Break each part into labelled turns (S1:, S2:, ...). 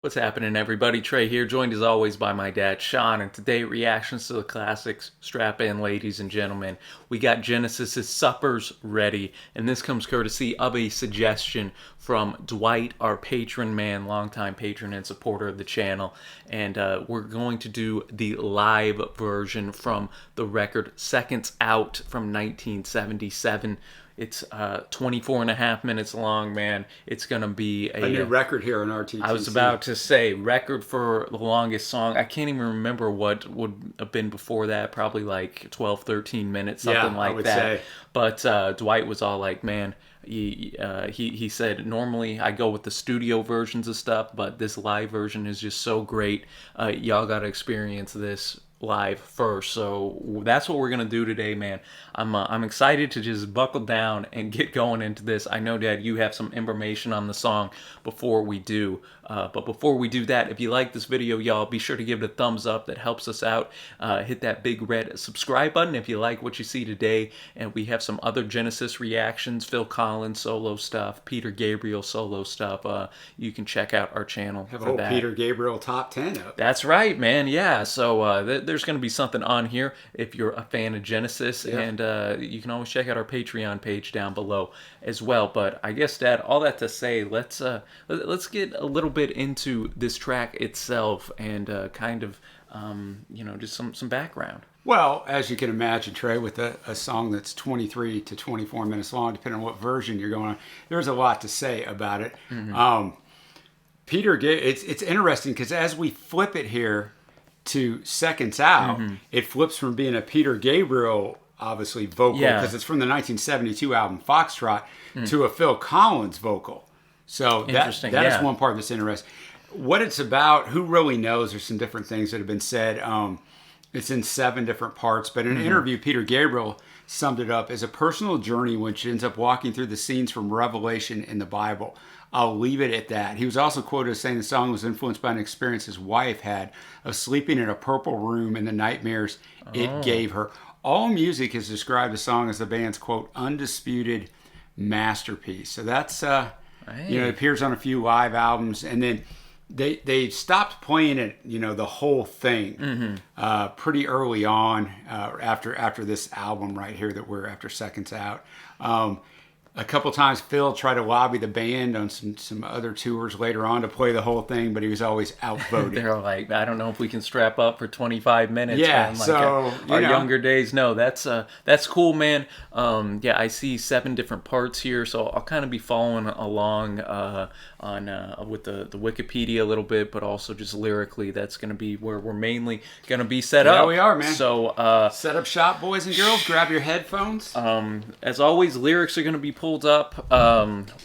S1: What's happening, everybody? Trey here, joined as always by my dad, Sean, and today reactions to the classics. Strap in, ladies and gentlemen. We got Genesis's Supper's Ready, and this comes courtesy of a suggestion from Dwight, our patron man, longtime patron and supporter of the channel. And we're going to do the live version from the record Seconds Out from 1977. It's 24 and a half minutes long, man. It's going to be
S2: a new record here on RTTC.
S1: I was about to say record for the longest song. I can't even remember what would have been before that. Probably like 12, 13 minutes, something like
S2: I would
S1: that.
S2: Say.
S1: But Dwight was all like, man, he said, normally I go with the studio versions of stuff, but this live version is just so great. Y'all got to experience this live first. So that's what we're gonna do today, man. I'm excited to just buckle down and get going into this. I know, Dad, you have some information on the song before we do. But before we do that, if you like this video, y'all, be sure to give it a thumbs up. That helps us out. Hit that big red subscribe button if you like what you see today. And we have some other Genesis reactions, Phil Collins solo stuff, Peter Gabriel solo stuff. You can check out our channel
S2: have
S1: for
S2: a whole
S1: that.
S2: Peter Gabriel top 10 up.
S1: That's right, man. Yeah, so there's going to be something on here if you're a fan of Genesis, and you can always check out our Patreon page down below as well. But I guess, Dad, all that to say, let's get a little bit into this track itself and kind of just some background.
S2: Well, as you can imagine, Trey, with a song that's 23 to 24 minutes long, depending on what version you're going on, there's a lot to say about it. Mm-hmm. It's interesting because as we flip it here to Seconds Out, it flips from being a Peter Gabriel, obviously, vocal, because it's from the 1972 album Foxtrot, to a Phil Collins vocal. So that is one part that's interesting. What it's about, who really knows? There's some different things that have been said. It's in 7 different parts, but in an interview, Peter Gabriel summed it up as a personal journey which ends up walking through the scenes from Revelation in the Bible. I'll leave it at that. He was also quoted as saying the song was influenced by an experience his wife had of sleeping in a purple room and the nightmares it gave her. All Music has described the song as the band's, quote, undisputed masterpiece. So that's, it appears on a few live albums, and then they stopped playing it, the whole thing pretty early on after this album right here that we're after Seconds Out. A couple times Phil tried to lobby the band on some other tours later on to play the whole thing, but he was always outvoted.
S1: They're like, I don't know if we can strap up for 25 minutes.
S2: Yeah,
S1: man. Like
S2: so
S1: our younger days, no, that's cool, man. I see 7 different parts here, so I'll kind of be following along with the Wikipedia a little bit, but also just lyrically, that's going to be where we're mainly going to be set up.
S2: Yeah, we are, man.
S1: So
S2: set up shop, boys and girls. Grab your headphones.
S1: As always, lyrics are going to be pulled up.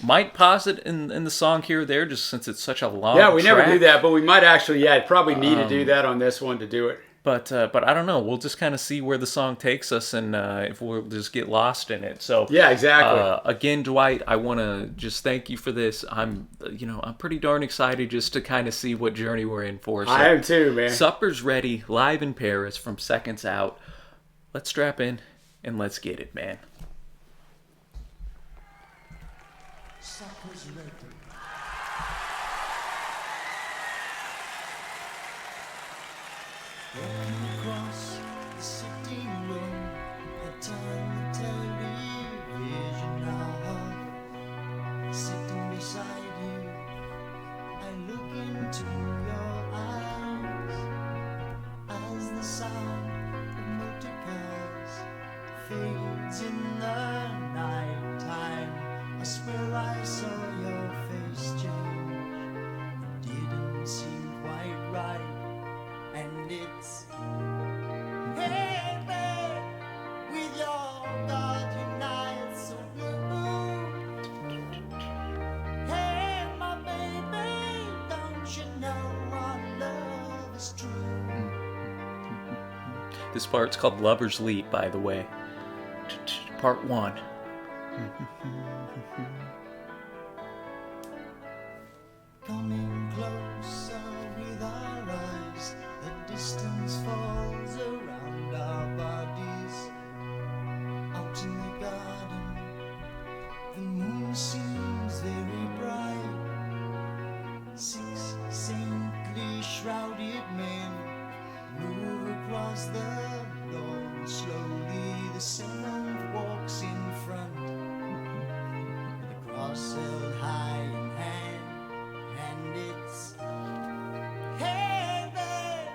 S1: Might pause it in the song here or there, just since it's such a long
S2: Yeah, we
S1: track.
S2: never do that, but we might actually, probably need to do that on this one to do it.
S1: But I don't know. We'll just kind of see where the song takes us, and if we'll just get lost in it. So
S2: yeah, exactly.
S1: Again, Dwight, I want to just thank you for this. I'm pretty darn excited just to kind of see what journey we're in for. So,
S2: I am too, man.
S1: Supper's Ready, live in Paris from Seconds Out. Let's strap in and let's get it, man.
S3: Supper's ready. Walking across the sitting room, I turn the television off. Sitting beside you, I look into your eyes as the sound of motor cars fades in the night time. I swear I saw your face change. It didn't seem quite right, and it's heavy with your guardian eyes so blue. Hey, my baby, don't you know our love is true?
S1: This part's called Lover's Leap, by the way. Part 1.
S3: Coming closer with our eyes, the distance falls around our bodies. Out in the garden, the moon seems very bright. 6 same shrouded men move across the lawn. Slowly the seventh walks in front, with the cross held high in hand, and it's, hey there,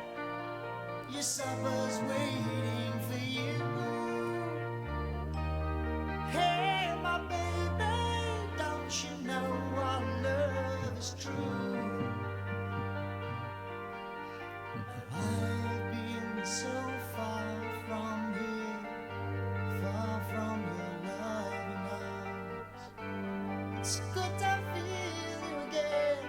S3: your supper's waiting for you. Hey my baby, don't you know our love is true? I've been so far from here, far from your loving arms. It's good to feel you again.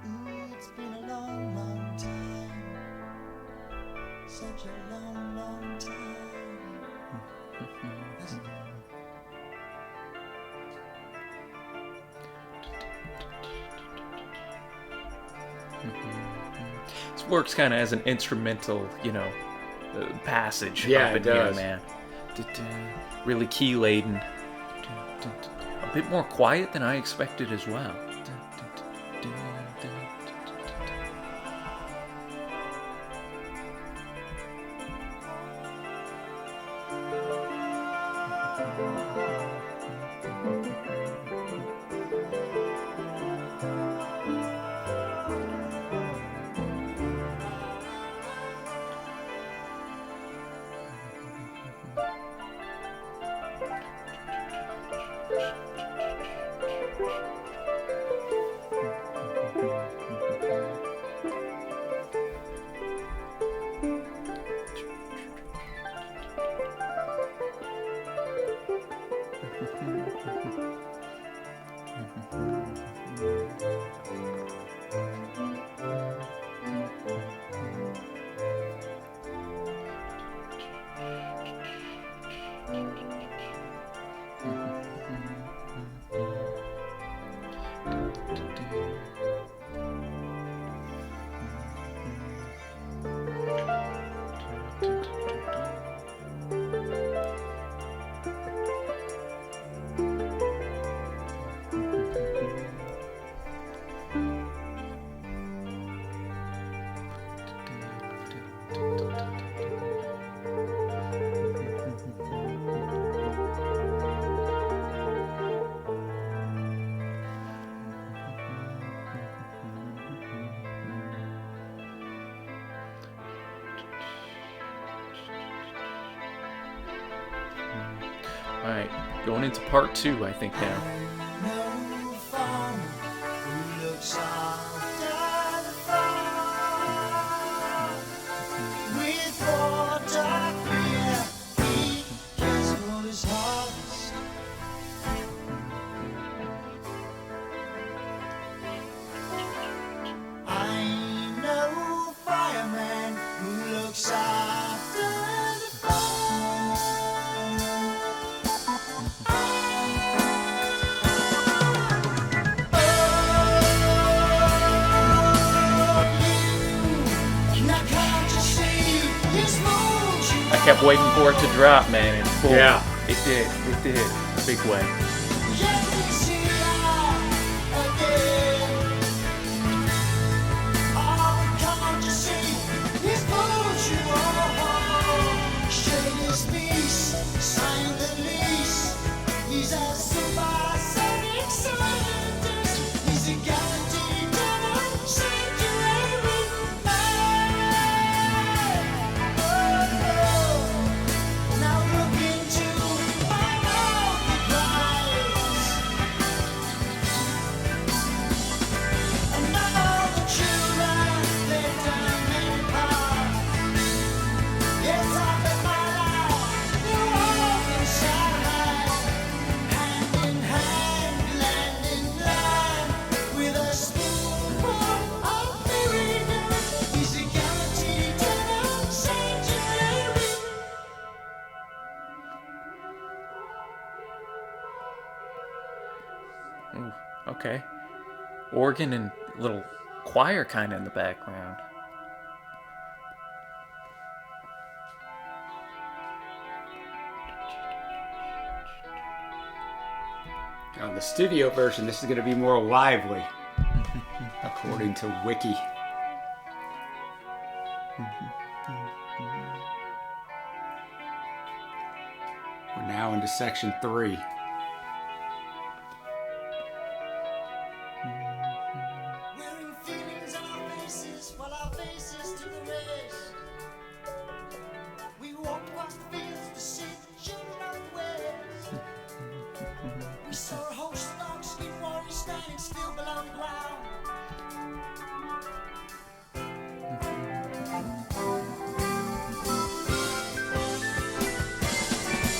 S3: Ooh, it's been a long, long time, such a long, long time. Hasn't it?
S1: This works kind of as an instrumental, passage.
S2: Yeah,
S1: up
S2: it
S1: in here,
S2: does.
S1: man. Really key laden. A bit more quiet than I expected as well. Alright, going into part 2, I think now.
S3: No farmer who looks after the farm with water clear. He cares for his harvest. I know fireman who looks after the farm.
S1: I kept waiting for it to drop, man, and boom,
S2: Yeah.
S1: it did, a big way.
S3: He's a supersonic scientist. He's a guaranteed tenant sanctuary man. Oh, now look into my mouth eyes, and all the children they turn me apart. Yes, I bet my life you walk inside, hand in hand, land in line, with a spoonful of bitterness. He's a guaranteed tenant sanctuary.
S1: Ooh, okay. Organ and little choir kind of in the background.
S2: On the studio version, this is going to be more lively. according to Wiki. We're now into section 3.
S3: Wearing feelings on our faces while our faces to the rest. We walk across the fields to see the children of the west. We saw a host of long skin warriors standing still below the ground.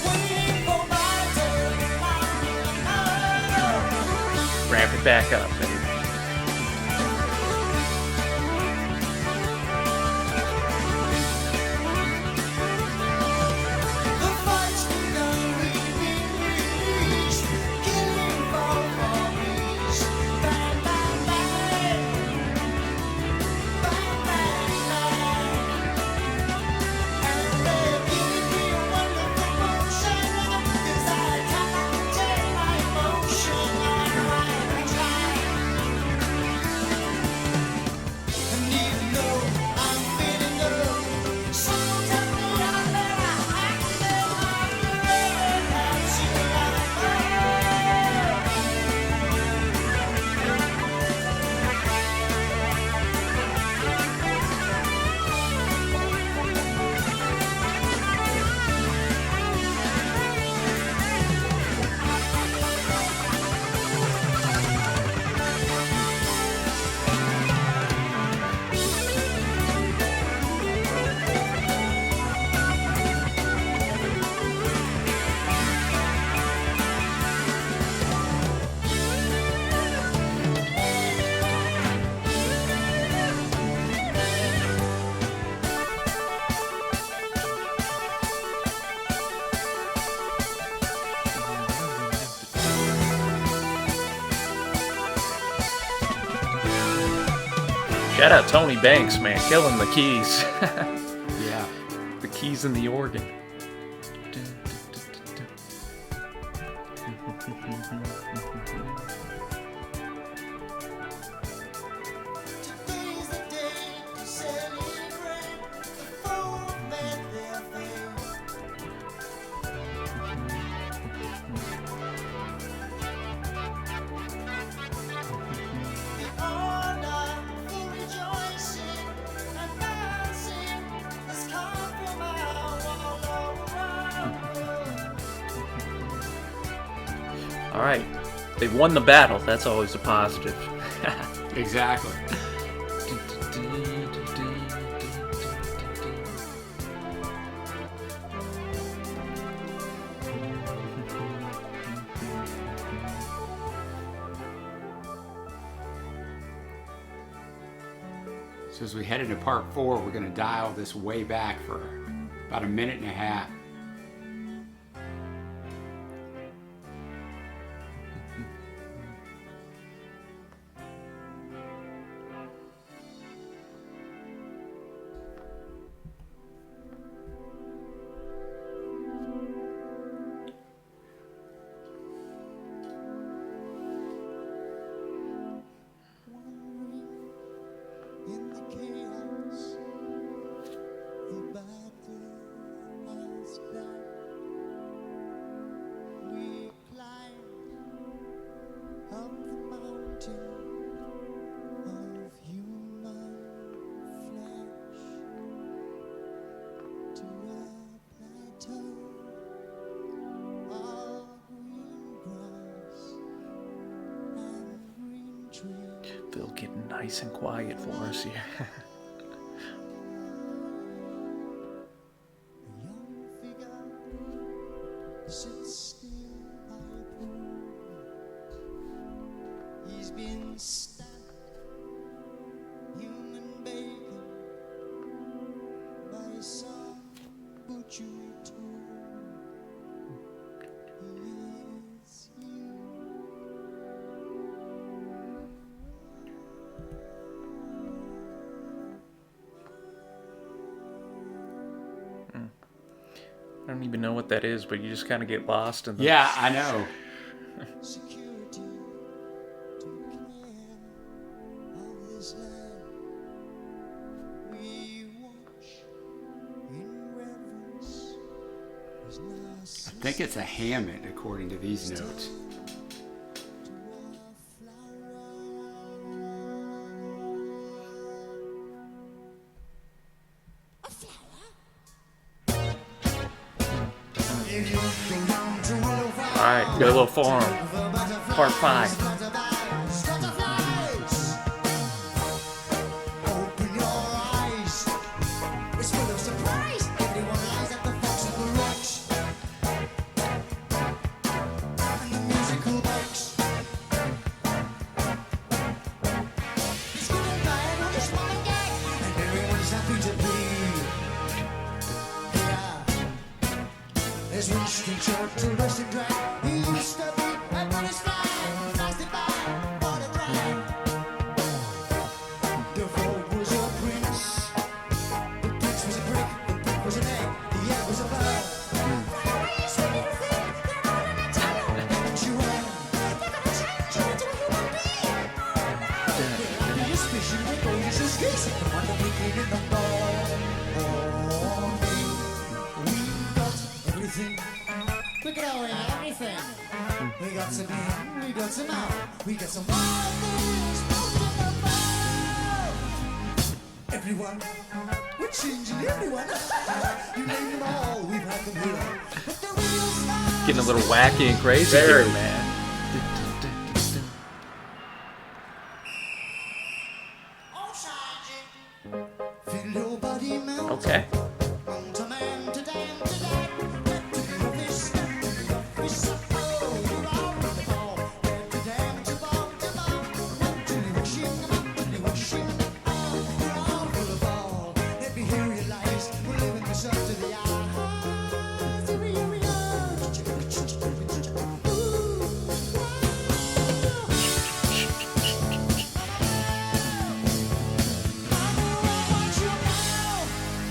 S3: Waiting for my turn,
S1: Ramp it back up, baby.
S3: the fight's begun, we've been reached. Killing for peace. Bang, bang, bang. Bang, bang, bang. And they're giving me a wonderful motion, 'cause I cannot contain my emotion. I try. And even though I'm feeling low, someone tell me I'm better. I can live my life until I'm
S1: Shout out Tony Banks, man, killing the keys.
S2: Yeah.
S1: The keys in the organ.
S3: Today's the day to celebrate the foe met their fate. The order for rejoicing and dancing has come from all around.
S1: All right, they've won the battle. That's always a positive.
S2: Exactly. So as we head into part 4, we're going to dial this way back for about a minute and a half.
S3: In the chaos, the battle has done. We climbed up the mountain of human flesh to a plateau of green grass and green trees.
S1: Phil getting nice and quiet for us here.
S3: A young figure sits still by a pool. He's been stabbed, human bacon, by some butchery tool. He is you.
S1: I don't even know what that is, but you just kind of get lost in the...
S2: Yeah, I know.
S3: Security to care of this land. We watch in reverence as now
S2: I think it's a Hammond, according to these notes.
S1: All right, Yellow Farm, Part 5.
S3: Open your eyes. It's full of surprise. Everyone lies at the Fox and the Rocks. And the musical box. It's good and bad on this one gag. And everyone's happy to be. Yeah. There's Winston Churchill dressing drag. He used to be a British flag. Blasted by what a drag. The Vogue was a prince. The prince was a brick. The brick was an egg. The egg was a bird. Fly away, sweet little thing. They're all in a tunnel. Don't you run. They're gonna change you into a human being. The suspicion that goes is geese. The one that we clean in the morning. We got everything. Look at all everything. We got some in, we got some out. We got some wild things floating about. Everyone, we're changing everyone. You name them all, we've had them here. But the real stars
S1: Getting a little wacky and crazy
S2: Very.
S1: here, man.
S3: all shining. Feel your body melt.
S1: Okay.
S3: Man to man to damn to that. Let to be this step. This step. Oh, you're all in the ball. Damn to damn to ball to ball. Mentally wishing. Oh, you're all full of ball. Let me hear your lies. We're living this up to the eyes. Here we are. Ooh, I know I want you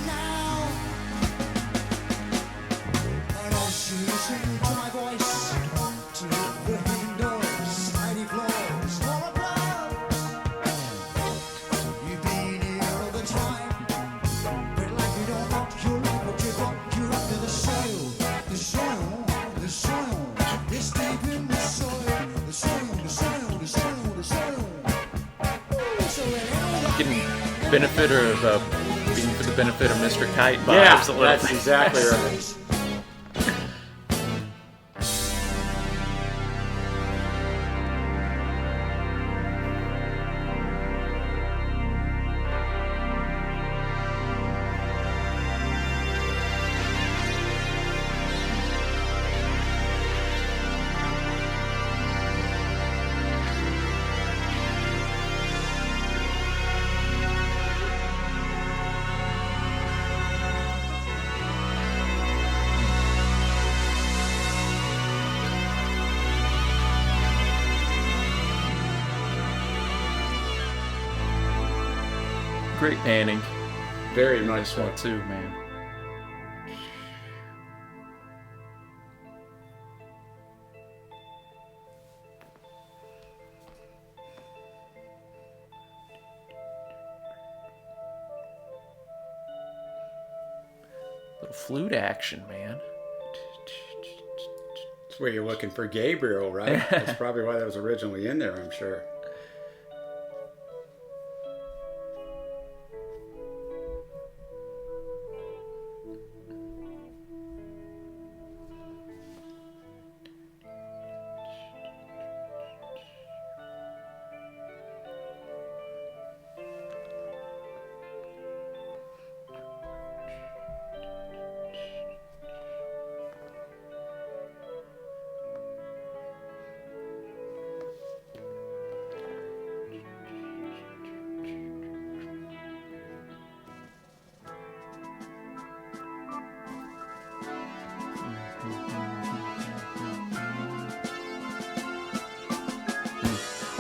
S3: now. And I should listen to my voice. To the hidden doors, mighty floors, full of love. You've been here all the time. But like you don't want, you like what you got. You're under the soil. The soil, the soil. It's deep in the soil. The soil, the soil, the soil, the soil. Ooh, so wherever
S1: Getting benefit of being for the benefit of Mr. Kite vibes
S2: Yeah,
S1: a little
S2: that's
S1: bit.
S2: exactly right.
S1: Great panning.
S2: Very much
S1: This
S2: so.
S1: one too, man. Little flute action, man.
S2: That's where you're looking for Gabriel, right? That's probably why that was originally in there, I'm sure.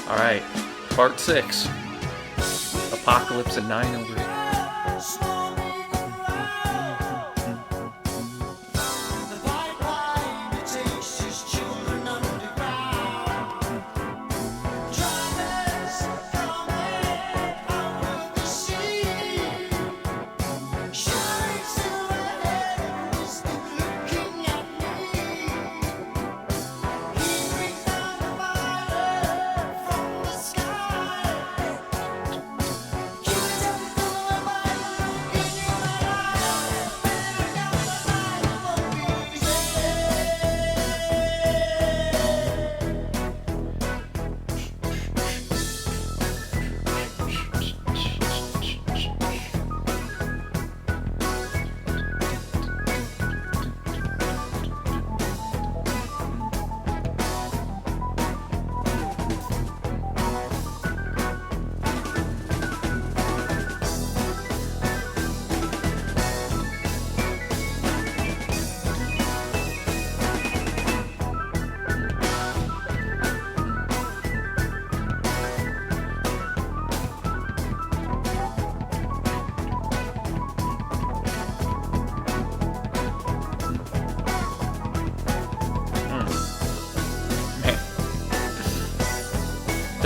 S1: All right, part 6. Apocalypse and 9/11.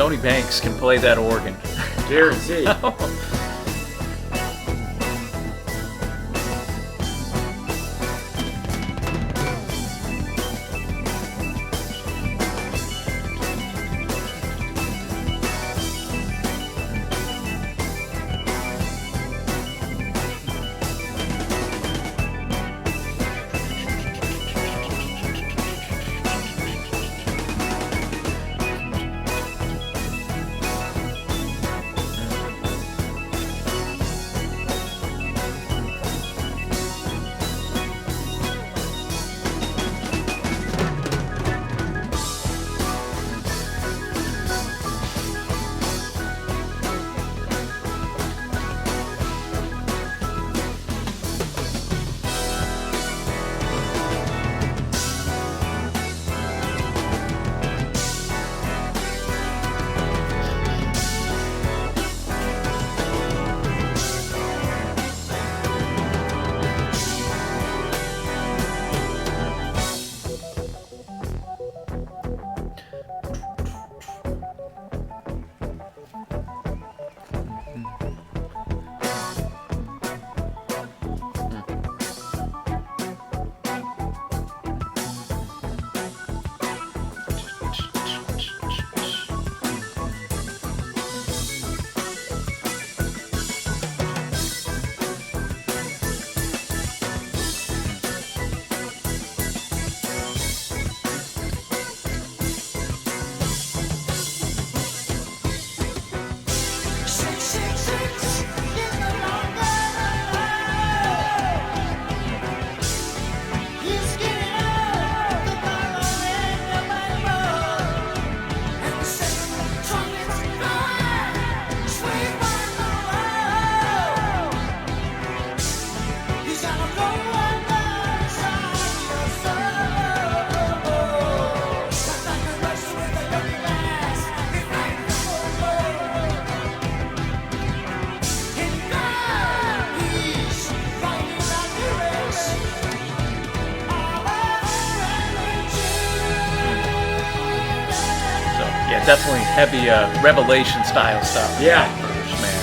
S1: Tony Banks can play that organ.
S2: Guarantee.
S1: Yeah, definitely heavy Revelation style stuff.
S2: Yeah.
S1: First, man.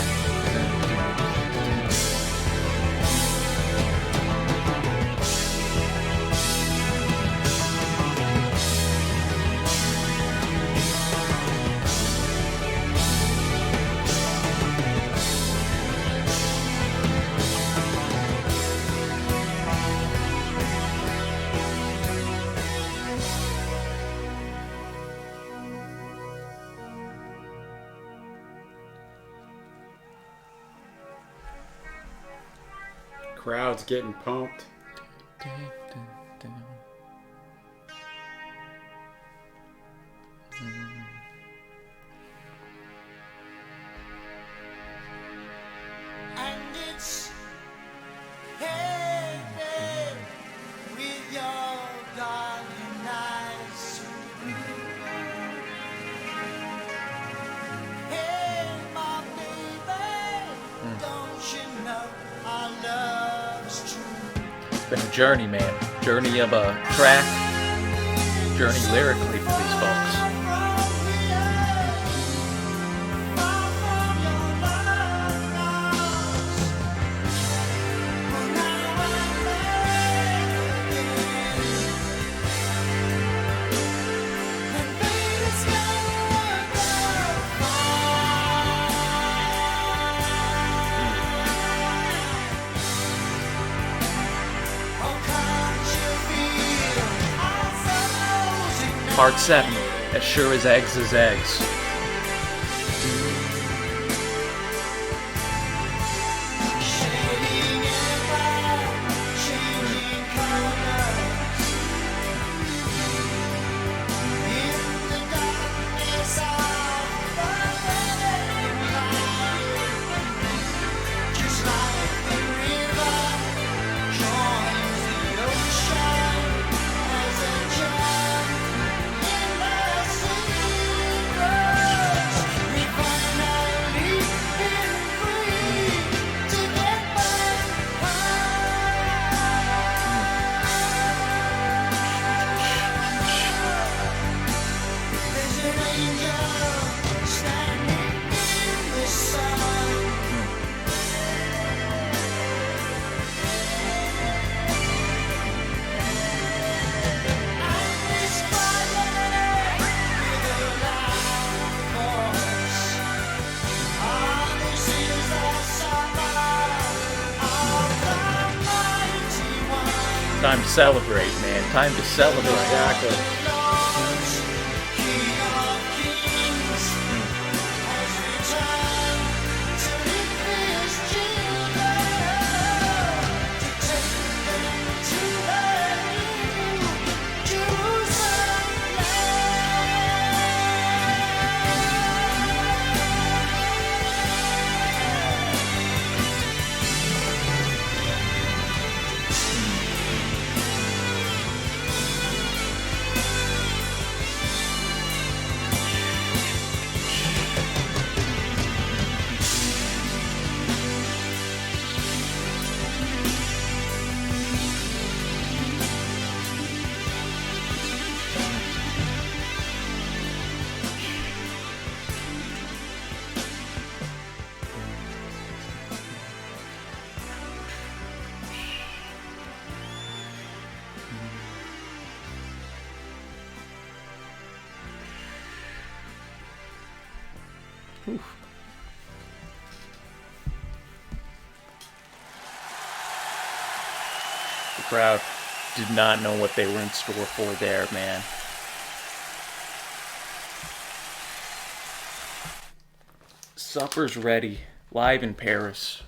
S2: Crowd's getting pumped.
S3: And it's hey, hey, with your darling eyes so blue. Hey, my baby, don't you know our love's true?
S1: It's been a journey, man. Journey of a track. Journey lyrically for these folks. Part 7, as sure as eggs is eggs. Time to celebrate, man. Time to celebrate.
S2: Exactly.
S3: Lords, King of Kings, has returned to live his children, to take them to the new Jerusalem
S1: The crowd did not know what they were in store for there, man. Supper's ready, live in Paris.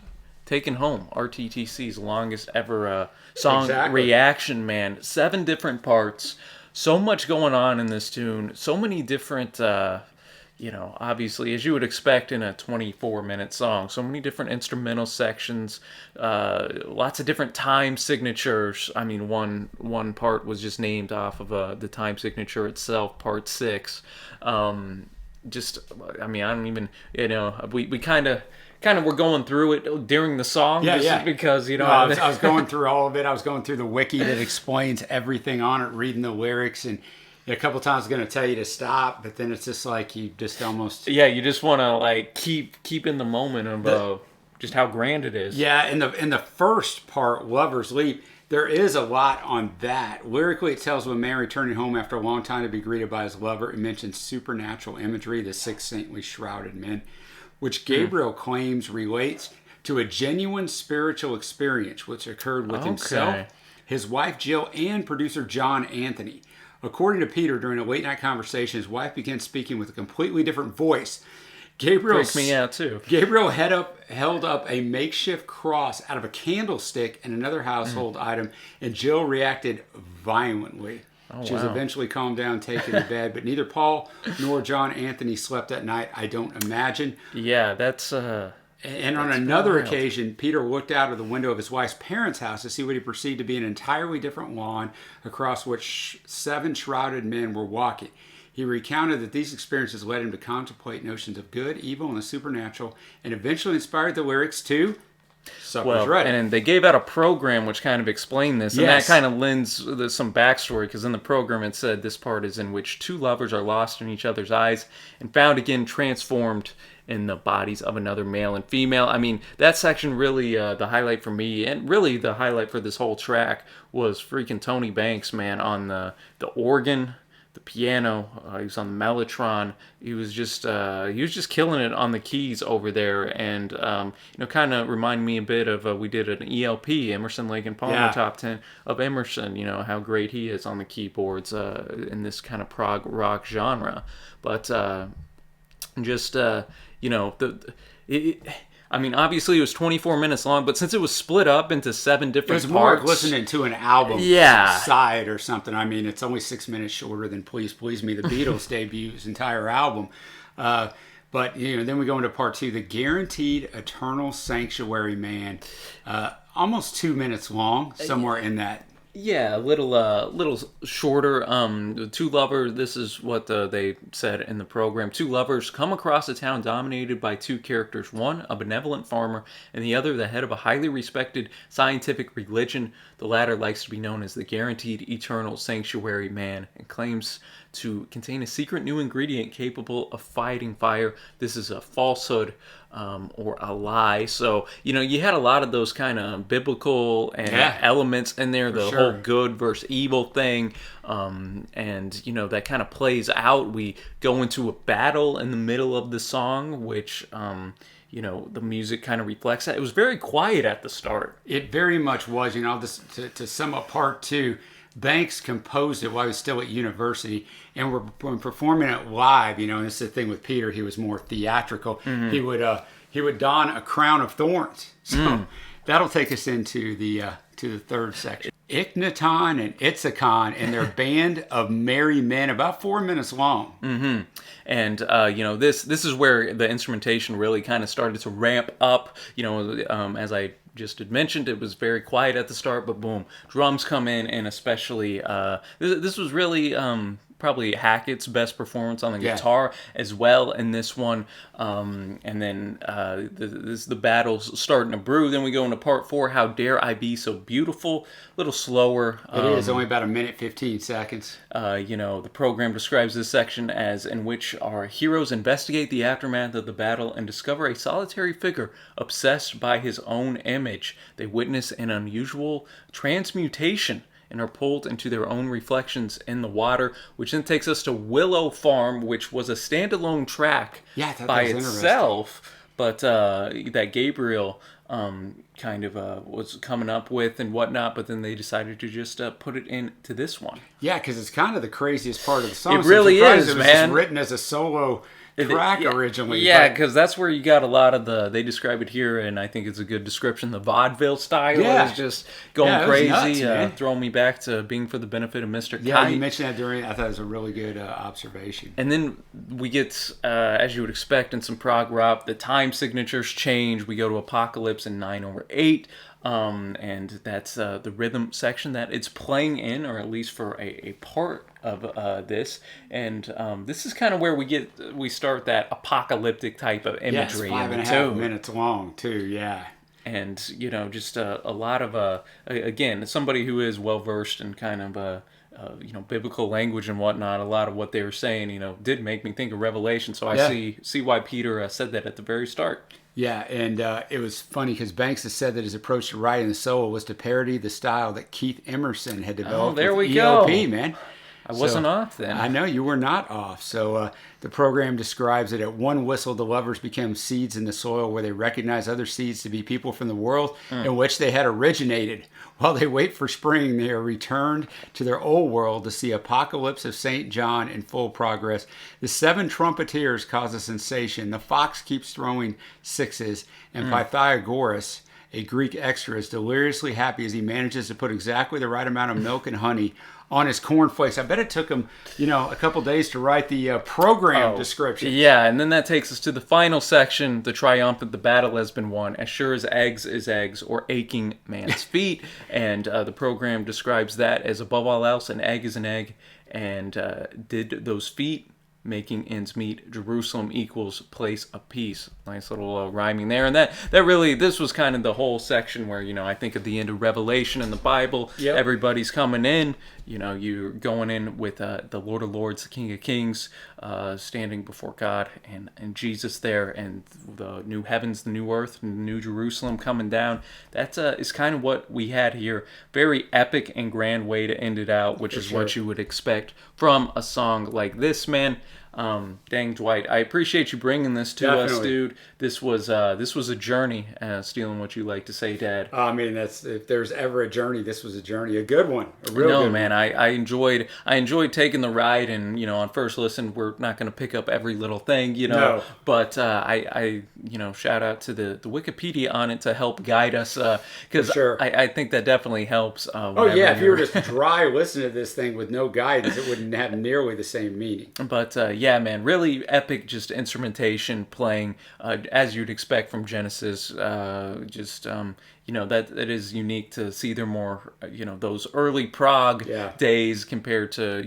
S1: Taken home, RTTC's longest ever song
S2: Exactly.
S1: reaction, man. 7 different parts. So much going on in this tune. So many different, obviously, as you would expect in a 24-minute song. So many different instrumental sections. Lots of different time signatures. I mean, one part was just named off of the time signature itself, part 6. I don't even, we kind of were going through it during the song.
S2: Yeah.
S1: Because,
S2: No, I was going through all of it. I was going through the wiki that explains everything on it, reading the lyrics, and a couple times going to tell you to stop, but then it's just like you just almost...
S1: Yeah, you just want to like keep in the moment of just how grand it is.
S2: Yeah, in the first part, Lover's Leap, there is a lot on that. Lyrically, it tells of a man returning home after a long time to be greeted by his lover. It mentions supernatural imagery, the 6 saintly shrouded men, which Gabriel claims relates to a genuine spiritual experience which occurred with himself, his wife Jill, and producer John Anthony. According to Peter, during a late night conversation, his wife began speaking with a completely different voice.
S1: Freaks me out too.
S2: Gabriel held up a makeshift cross out of a candlestick and another household item, and Jill reacted violently. She was eventually calmed down, taken to bed, but neither Paul nor John Anthony slept that night, I don't imagine.
S1: Yeah, that's...
S2: And on another occasion, Peter looked out of the window of his wife's parents' house to see what he perceived to be an entirely different lawn across which 7 shrouded men were walking. He recounted that these experiences led him to contemplate notions of good, evil, and the supernatural, and eventually inspired the lyrics to Supper's Ready.
S1: And they gave out a program which kind of explained this, and that kind of lends some backstory, because in the program it said this part is in which 2 lovers are lost in each other's eyes and found again transformed in the bodies of another male and female. I mean, that section really, the highlight for me, and really the highlight for this whole track, was freaking Tony Banks, man, on the organ, the piano. He was on the mellotron. He was just killing it on the keys over there, and kind of reminded me a bit of we did an ELP, Emerson, Lake and Palmer top 10 of Emerson. You know how great he is on the keyboards in this kind of prog rock genre, but obviously it was 24 minutes long, but since it was split up into 7 different parts...
S2: It was more like listening to an album side or something. I mean, it's only 6 minutes shorter than Please Please Me, the Beatles' debut's entire album. But, then we go into part 2, The Guaranteed Eternal Sanctuary Man. Almost 2 minutes long, somewhere in that.
S1: Yeah, a little shorter. 2 lovers, this is what they said in the program. 2 lovers come across a town dominated by 2 characters. One, a benevolent farmer, and the other, the head of a highly respected scientific religion. The latter likes to be known as the Guaranteed Eternal Sanctuary Man and claims to contain a secret new ingredient capable of fighting fire. This is a falsehood. or a lie. So, you had a lot of those kind of biblical and elements in there, the whole good versus evil thing. And, that kind of plays out. We go into a battle in the middle of the song, which, the music kind of reflects that. It was very quiet at the start.
S2: It very much was. This, to sum up part two, Banks composed it while he was still at university, and when performing it live, and this is the thing with Peter, he was more theatrical. Mm-hmm. He would don a crown of thorns. So that'll take us into the to the third section. Ichnaton and Itzakon and their band of merry men, about 4 minutes long.
S1: Mm-hmm. And this is where the instrumentation really kind of started to ramp up. As I just had mentioned, it was very quiet at the start, but boom, drums come in, and especially this was really probably Hackett's best performance on the guitar as well in this one. And then the battle's starting to brew. Then we go into part 4, How Dare I Be So Beautiful? A little slower.
S2: It is only about 1:15 seconds.
S1: The program describes this section as in which our heroes investigate the aftermath of the battle and discover a solitary figure obsessed by his own image. They witness an unusual transmutation and are pulled into their own reflections in the water, which then takes us to Willow Farm, which was a standalone track by itself, but that Gabriel kind of was coming up with and whatnot, but then they decided to just put it into this one.
S2: Yeah, because it's kind of the craziest part of the song.
S1: It really is,
S2: it was
S1: man.
S2: just written as a solo track originally.
S1: Yeah, because that's where you got a lot of they describe it here, and I think it's a good description. The vaudeville style is just going crazy, throwing me back to being for the benefit of Mr. Kite.
S2: Yeah, you mentioned that during, I thought it was a really good observation.
S1: And then we get, as you would expect in some prog rock, the time signatures change. We go to Apocalypse in 9/8. And that's the rhythm section that it's playing in, or at least for a part of this. And this is kind of where we start that apocalyptic type of imagery.
S2: Yeah, it's 5.5 minutes long too. Yeah.
S1: And just a lot of again, somebody who is well versed in kind of biblical language and whatnot. A lot of what they were saying, did make me think of Revelation. So I see why Peter said that at the very start.
S2: Yeah, and it was funny because Banks has said that his approach to writing the solo was to parody the style that Keith Emerson had developed with ELP, man.
S1: I wasn't off then.
S2: I know, you were not off. So the program describes that at one whistle, the lovers become seeds in the soil where they recognize other seeds to be people from the world in which they had originated. While they wait for spring, they are returned to their old world to see Apocalypse of St. John in full progress. The 7 trumpeteers cause a sensation. The fox keeps throwing sixes. And Pythagoras, a Greek extra, is deliriously happy as he manages to put exactly the right amount of milk and honey on his cornflakes. I bet it took him, a couple days to write the program description.
S1: Yeah, and then that takes us to the final section, the triumphant, the battle has been won. As sure as eggs is eggs, or aching man's feet. And the program describes that as above all else, an egg is an egg. And did those feet making ends meet, Jerusalem equals place of peace. Nice little rhyming there. And that really, this was kind of the whole section where, I think of the end of Revelation in the Bible. Yep. Everybody's coming in. You're going in with the Lord of Lords, the King of Kings, standing before God and Jesus there, and the new heavens, the new earth, and the new Jerusalem coming down. That is kind of what we had here. Very epic and grand way to end it out, which is what you would expect from a song like this, man. Dang, Dwight, I appreciate you bringing this to us, dude. This was a journey, stealing what you like to say, Dad.
S2: I mean, if there's ever a journey, this was a journey, a good one, a real good
S1: man.
S2: one.
S1: I enjoyed taking the ride, and on first listen, we're not going to pick up every little thing,
S2: No.
S1: But I shout out to the Wikipedia on it to help guide us, because I think that definitely helps.
S2: If you were just dry listening to this thing with no guidance, it wouldn't have nearly the same meaning.
S1: But yeah, man, really epic, just instrumentation playing as you'd expect from Genesis. That is unique to see their more, those early prog days compared to,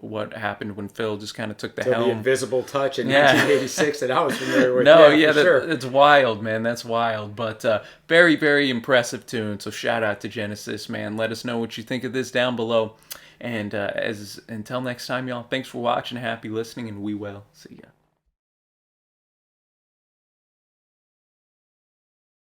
S1: what happened when Phil just kind of took the helm.
S2: The Invisible Touch in 1986 that I was familiar with.
S1: It's wild, man. That's wild. But very, very impressive tune. So shout out to Genesis, man. Let us know what you think of this down below. And until next time, y'all, thanks for watching, happy listening, and we will see ya.